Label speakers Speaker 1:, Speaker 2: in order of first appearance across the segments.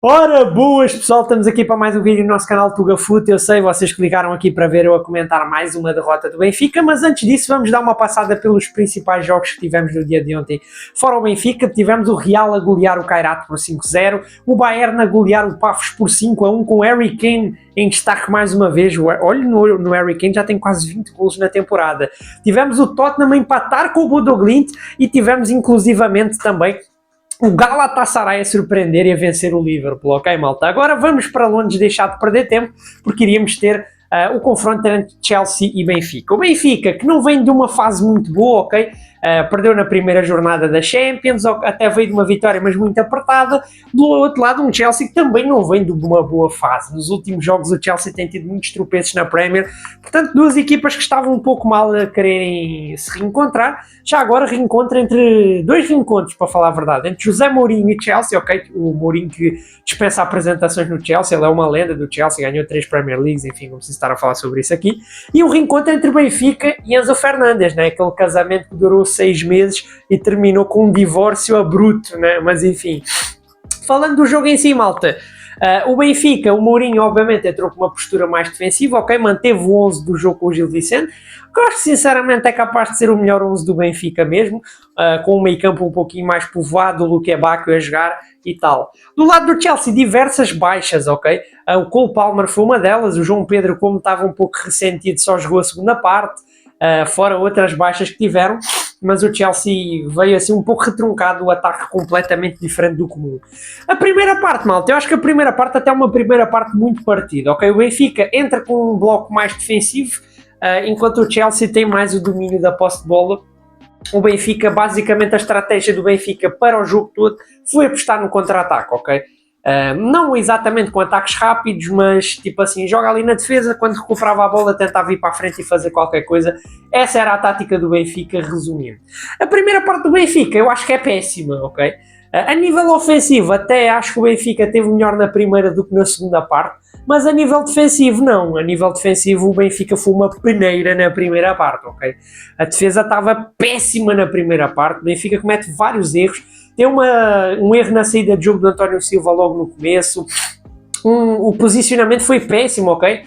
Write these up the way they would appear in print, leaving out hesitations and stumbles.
Speaker 1: Ora, boas pessoal, estamos aqui para mais um vídeo no nosso canal Tuga Foot. Eu sei, vocês clicaram aqui para ver eu a comentar mais uma derrota do Benfica, mas antes disso vamos dar uma passada pelos principais jogos que tivemos no dia de ontem. Fora o Benfica, tivemos o Real a golear o Kairat por 5-0, o Bayern a golear o Pafos por 5-1, com o Harry Kane em destaque mais uma vez. Olha, no Harry Kane já tem quase 20 golos na temporada. Tivemos o Tottenham a empatar com o Bodo Glimt e tivemos inclusivamente também o Galatasaray a surpreender e a vencer o Liverpool, ok, malta? Agora vamos para Londres deixar de perder tempo, porque iríamos ter o confronto entre Chelsea e Benfica. O Benfica, que não vem de uma fase muito boa, ok? Perdeu na primeira jornada da Champions, até veio de uma vitória, mas muito apertada. Do outro lado, um Chelsea que também não vem de uma boa fase. Nos últimos jogos, o Chelsea tem tido muitos tropeços na Premier. Portanto, duas equipas que estavam um pouco mal a quererem se reencontrar. Já agora reencontro entre dois reencontros, para falar a verdade, entre José Mourinho e Chelsea, ok? O Mourinho que dispensa apresentações no Chelsea, ele é uma lenda do Chelsea, ganhou 3 Premier Leagues, enfim, não preciso estar a falar sobre isso aqui. E um reencontro entre Benfica e Enzo Fernandes, né? Aquele casamento que durou 6 meses e terminou com um divórcio abrupto, né? Mas enfim, falando do jogo em si, malta, o Benfica, o Mourinho obviamente entrou com uma postura mais defensiva, ok, manteve o 11 do jogo com o Gil Vicente, que eu acho que sinceramente é capaz de ser o melhor 11 do Benfica mesmo, com o meio campo um pouquinho mais povoado, o Luque Bacchio a jogar e tal. Do lado do Chelsea, diversas baixas, ok, o Cole Palmer foi uma delas, o João Pedro, como estava um pouco ressentido, só jogou a segunda parte, fora outras baixas que tiveram, mas o Chelsea veio assim um pouco retruncado, o ataque completamente diferente do comum. A primeira parte, malta, eu acho que a primeira parte até é uma primeira parte muito partida, ok? O Benfica entra com um bloco mais defensivo, enquanto o Chelsea tem mais o domínio da posse de bola. O Benfica, basicamente a estratégia do Benfica para o jogo todo foi apostar no contra-ataque, ok? Não exatamente com ataques rápidos, mas tipo assim, joga ali na defesa, quando recuperava a bola tentava ir para a frente e fazer qualquer coisa. Essa era a tática do Benfica, resumindo. A primeira parte do Benfica eu acho que é péssima, ok? A nível ofensivo até acho que o Benfica teve melhor na primeira do que na segunda parte, mas a nível defensivo não. A nível defensivo o Benfica foi uma peneira na primeira parte, ok? A defesa estava péssima na primeira parte, o Benfica comete vários erros. Tem um erro na saída de jogo do António Silva logo no começo. O posicionamento foi péssimo, ok?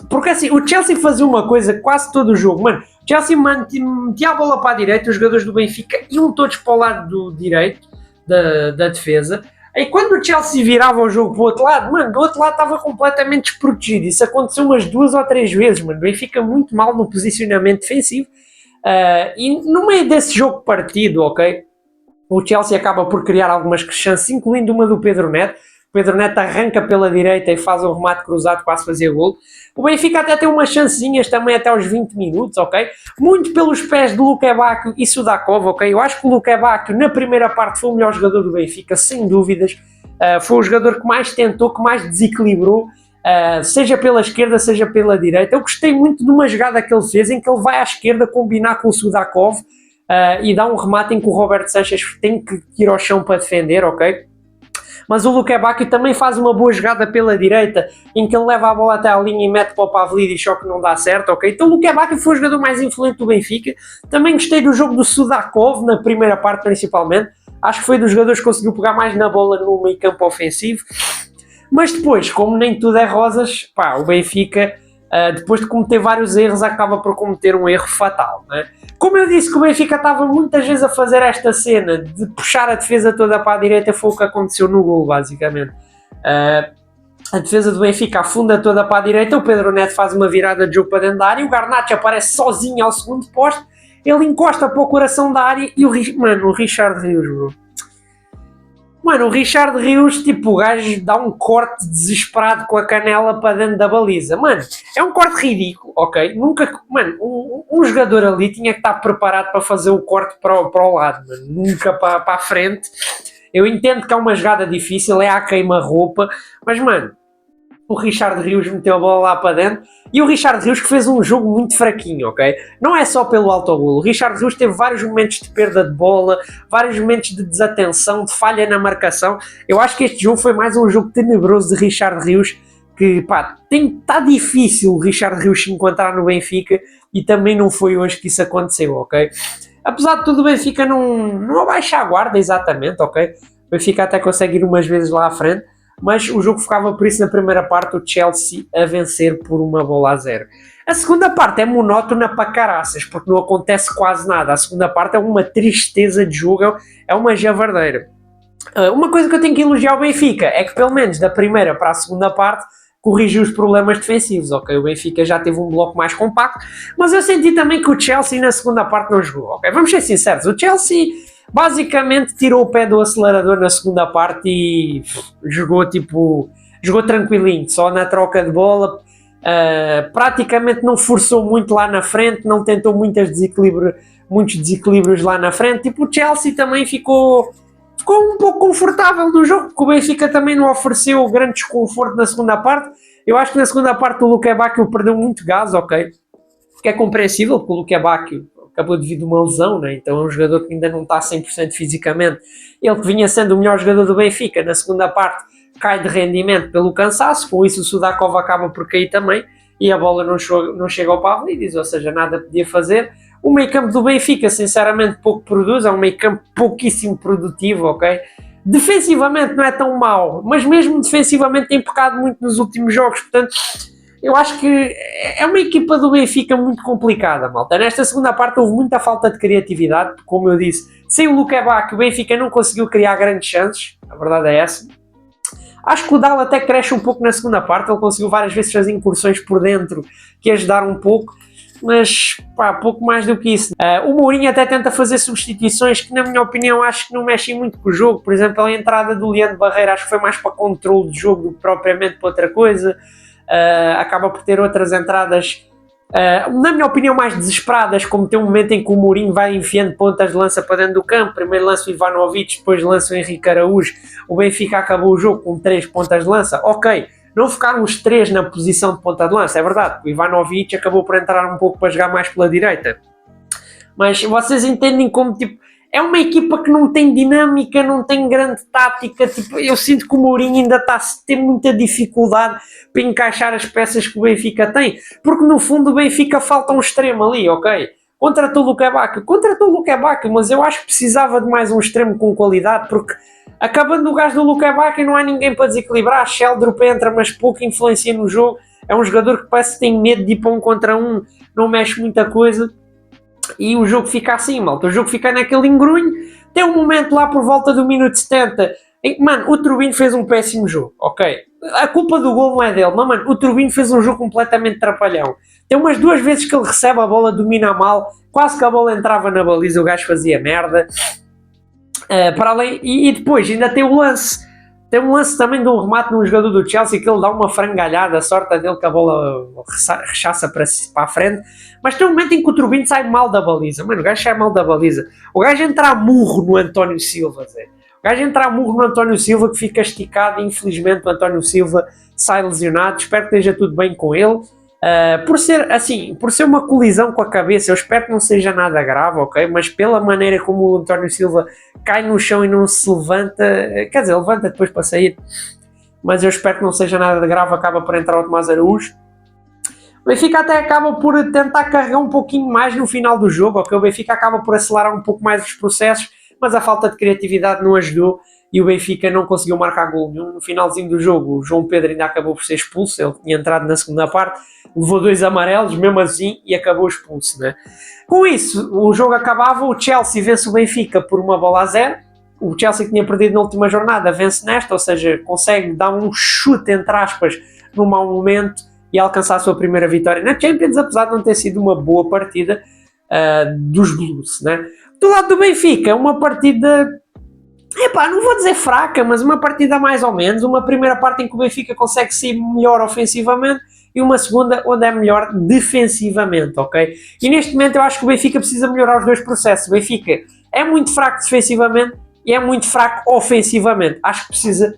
Speaker 1: Porque assim, o Chelsea fazia uma coisa quase todo o jogo. Mano, o Chelsea metia a bola para a direita, os jogadores do Benfica iam todos para o lado do direito da defesa. E quando o Chelsea virava o jogo para o outro lado, mano, do outro lado estava completamente desprotegido. Isso aconteceu umas 2 ou 3 vezes, mano. O Benfica muito mal no posicionamento defensivo. E no meio desse jogo partido, ok? O Chelsea acaba por criar algumas chances, incluindo uma do Pedro Neto. O Pedro Neto arranca pela direita e faz um remate cruzado, quase fazia golo. O Benfica até tem umas chancezinhas também até aos 20 minutos, ok? Muito pelos pés de Luque Bacchio e Sudakov, ok? Eu acho que o Luque Bacchio na primeira parte foi o melhor jogador do Benfica, sem dúvidas. Foi o jogador que mais tentou, que mais desequilibrou, seja pela esquerda, seja pela direita. Eu gostei muito de uma jogada que ele fez, em que ele vai à esquerda combinar com o Sudakov, e dá um remate em que o Roberto Sanchez tem que ir ao chão para defender, ok? Mas o Luque Bacchio também faz uma boa jogada pela direita, em que ele leva a bola até à linha e mete para o Pavlidis, só que não dá certo, ok? Então o Luque Bacchio foi o jogador mais influente do Benfica. Também gostei do jogo do Sudakov, na primeira parte principalmente. Acho que foi dos jogadores que conseguiu pegar mais na bola no meio campo ofensivo. Mas depois, como nem tudo é rosas, pá, o Benfica, depois de cometer vários erros, acaba por cometer um erro fatal, né? Como eu disse que o Benfica estava muitas vezes a fazer esta cena de puxar a defesa toda para a direita, foi o que aconteceu no gol, basicamente. A defesa do Benfica afunda toda para a direita, o Pedro Neto faz uma virada de jogo para dentro da área, o Garnacho aparece sozinho ao segundo posto, ele encosta para o coração da área e o Richard Rios, bro. Mano, o Richard Rios, tipo, o gajo dá um corte desesperado com a canela para dentro da baliza. Mano, é um corte ridículo, ok? Nunca, mano, um jogador ali tinha que estar preparado para fazer o corte para o lado, mano. Nunca para a frente. Eu entendo que é uma jogada difícil, é à queima-roupa, mas, mano, o Richard Rios meteu a bola lá para dentro e o Richard Rios que fez um jogo muito fraquinho, ok? Não é só pelo autogolo. O Richard Rios teve vários momentos de perda de bola, vários momentos de desatenção, de falha na marcação. Eu acho que este jogo foi mais um jogo tenebroso de Richard Rios, que pá, está difícil o Richard Rios se encontrar no Benfica e também não foi hoje que isso aconteceu, ok? Apesar de tudo, o Benfica não abaixa a guarda exatamente, ok? O Benfica até consegue ir umas vezes lá à frente. mas o jogo ficava por isso na primeira parte, o Chelsea a vencer por 1-0. A segunda parte é monótona para caraças, porque não acontece quase nada. A segunda parte é uma tristeza de jogo, é uma javardeira. Uma coisa que eu tenho que elogiar o Benfica é que pelo menos da primeira para a segunda parte corrigiu os problemas defensivos, ok? O Benfica já teve um bloco mais compacto, mas eu senti também que o Chelsea na segunda parte não jogou, ok? Vamos ser sinceros, o Chelsea basicamente tirou o pé do acelerador na segunda parte e jogou tranquilinho, só na troca de bola, praticamente não forçou muito lá na frente, não tentou muitos desequilíbrios lá na frente, tipo o Chelsea também ficou um pouco confortável no jogo, porque o Benfica também não ofereceu grande desconforto na segunda parte. Eu acho que na segunda parte o Luque Bacchio perdeu muito gás, ok? Que é compreensível, porque o Luque Bacchio acabou devido a uma lesão, né? Então é um jogador que ainda não está 100% fisicamente. Ele que vinha sendo o melhor jogador do Benfica, na segunda parte cai de rendimento pelo cansaço, com isso o Sudakov acaba por cair também, e a bola não chega ao Pavlidis, ou seja, nada podia fazer. O meio campo do Benfica, sinceramente, pouco produz, é um meio campo pouquíssimo produtivo, ok? Defensivamente não é tão mau, mas mesmo defensivamente tem pecado muito nos últimos jogos, portanto, eu acho que é uma equipa do Benfica muito complicada, malta. Nesta segunda parte houve muita falta de criatividade, porque, como eu disse, sem o Luque Bacchio o Benfica não conseguiu criar grandes chances, a verdade é essa. Acho que o Dal até cresce um pouco na segunda parte, ele conseguiu várias vezes fazer incursões por dentro que ajudaram um pouco, mas pá, pouco mais do que isso. O Mourinho até tenta fazer substituições que, na minha opinião, acho que não mexem muito com o jogo. Por exemplo, a entrada do Leandro Barreira acho que foi mais para controle de jogo do que propriamente para outra coisa. Acaba por ter outras entradas, na minha opinião, mais desesperadas, como tem um momento em que o Mourinho vai enfiando pontas de lança para dentro do campo. Primeiro lança o Ivanovic, depois lança o Henrique Araújo. O Benfica acabou o jogo com 3 pontas de lança. Ok, não ficaram os 3 na posição de ponta de lança, é verdade. O Ivanovic acabou por entrar um pouco para jogar mais pela direita. Mas vocês entendem como, tipo, é uma equipa que não tem dinâmica, não tem grande tática. Tipo, eu sinto que o Mourinho ainda está a ter muita dificuldade para encaixar as peças que o Benfica tem. Porque no fundo o Benfica falta um extremo ali, ok? Contratou o Luque Bacchio, mas eu acho que precisava de mais um extremo com qualidade, porque acabando o gajo do Luque Bacchio não há ninguém para desequilibrar. Sheldrup entra, mas pouco influencia no jogo. É um jogador que parece que tem medo de ir para um contra um, não mexe muita coisa. E o jogo fica assim, malta. O jogo fica naquele engrunho. Tem um momento lá por volta do minuto 70 em que, mano, o Turbino fez um péssimo jogo, ok? A culpa do gol não é dele, mas, mano, o Turbino fez um jogo completamente trapalhão. Tem umas 2 vezes que ele recebe a bola, domina mal, quase que a bola entrava na baliza, o gajo fazia merda. Para além, e depois ainda tem o lance. Tem um lance também de um remate num jogador do Chelsea que ele dá uma frangalhada, a sorte dele que a bola rechaça para a frente. Mas tem um momento em que o Turbino sai mal da baliza. Mano, o gajo sai mal da baliza. O gajo entra a murro no António Silva, Zé. O gajo entra a murro no António Silva que fica esticado e infelizmente o António Silva sai lesionado. Espero que esteja tudo bem com ele. Por ser uma colisão com a cabeça, eu espero que não seja nada grave, ok? Mas pela maneira como o António Silva cai no chão e não se levanta, quer dizer, levanta depois para sair, mas eu espero que não seja nada de grave, acaba por entrar o Tomás Araújo. O Benfica até acaba por tentar carregar um pouquinho mais no final do jogo, ok? O Benfica acaba por acelerar um pouco mais os processos, mas a falta de criatividade não ajudou e o Benfica não conseguiu marcar gol nenhum. No finalzinho do jogo, o João Pedro ainda acabou por ser expulso, ele tinha entrado na segunda parte, levou 2 amarelos, mesmo assim, e acabou expulso, né? Com isso, o jogo acabava, o Chelsea vence o Benfica por 1-0, o Chelsea que tinha perdido na última jornada vence nesta, ou seja, consegue dar um chute, entre aspas, num mau momento e alcançar a sua primeira vitória na Champions, apesar de não ter sido uma boa partida dos Blues, né? Do lado do Benfica, uma partida, não vou dizer fraca, mas uma partida mais ou menos, uma primeira parte em que o Benfica consegue ser melhor ofensivamente e uma segunda onde é melhor defensivamente, ok? E neste momento eu acho que o Benfica precisa melhorar os 2 processos. O Benfica é muito fraco defensivamente e é muito fraco ofensivamente. Acho que precisa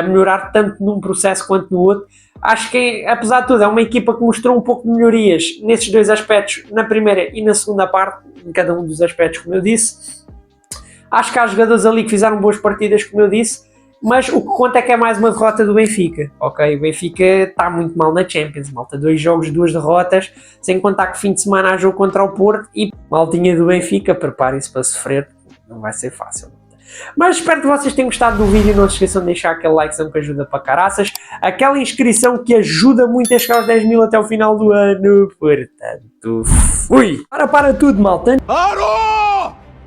Speaker 1: melhorar tanto num processo quanto no outro. Acho que, apesar de tudo, é uma equipa que mostrou um pouco de melhorias nesses 2 aspectos, na primeira e na segunda parte, em cada um dos aspectos, como eu disse. Acho que há jogadores ali que fizeram boas partidas, como eu disse, mas o que conta é que é mais uma derrota do Benfica, ok? O Benfica está muito mal na Champions, malta. 2 jogos, 2 derrotas, sem contar que fim de semana há jogo contra o Porto e maltinha do Benfica, preparem-se para sofrer, não vai ser fácil. Mas espero que vocês tenham gostado do vídeo, não se esqueçam de deixar aquele likezão que ajuda para caraças, aquela inscrição que ajuda muito a chegar aos 10 mil até o final do ano, portanto, fui! Para tudo, malta!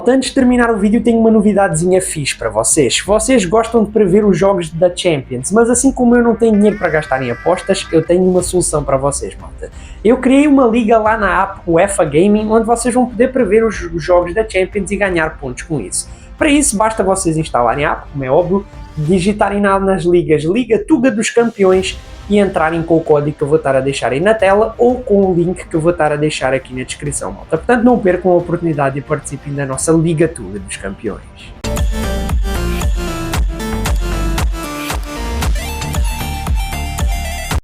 Speaker 1: Antes de terminar o vídeo tenho uma novidadezinha fixe para vocês. Vocês gostam de prever os jogos da Champions, mas assim como eu não tenho dinheiro para gastar em apostas, eu tenho uma solução para vocês, malta. Eu criei uma liga lá na app UEFA Gaming, onde vocês vão poder prever os jogos da Champions e ganhar pontos com isso. Para isso basta vocês instalarem a app, como é óbvio, digitarem nas ligas Liga Tuga dos Campeões e entrarem com o código que eu vou estar a deixar aí na tela ou com o link que eu vou estar a deixar aqui na descrição, malta. Portanto, não percam a oportunidade e participem da nossa Liga Tuga dos Campeões.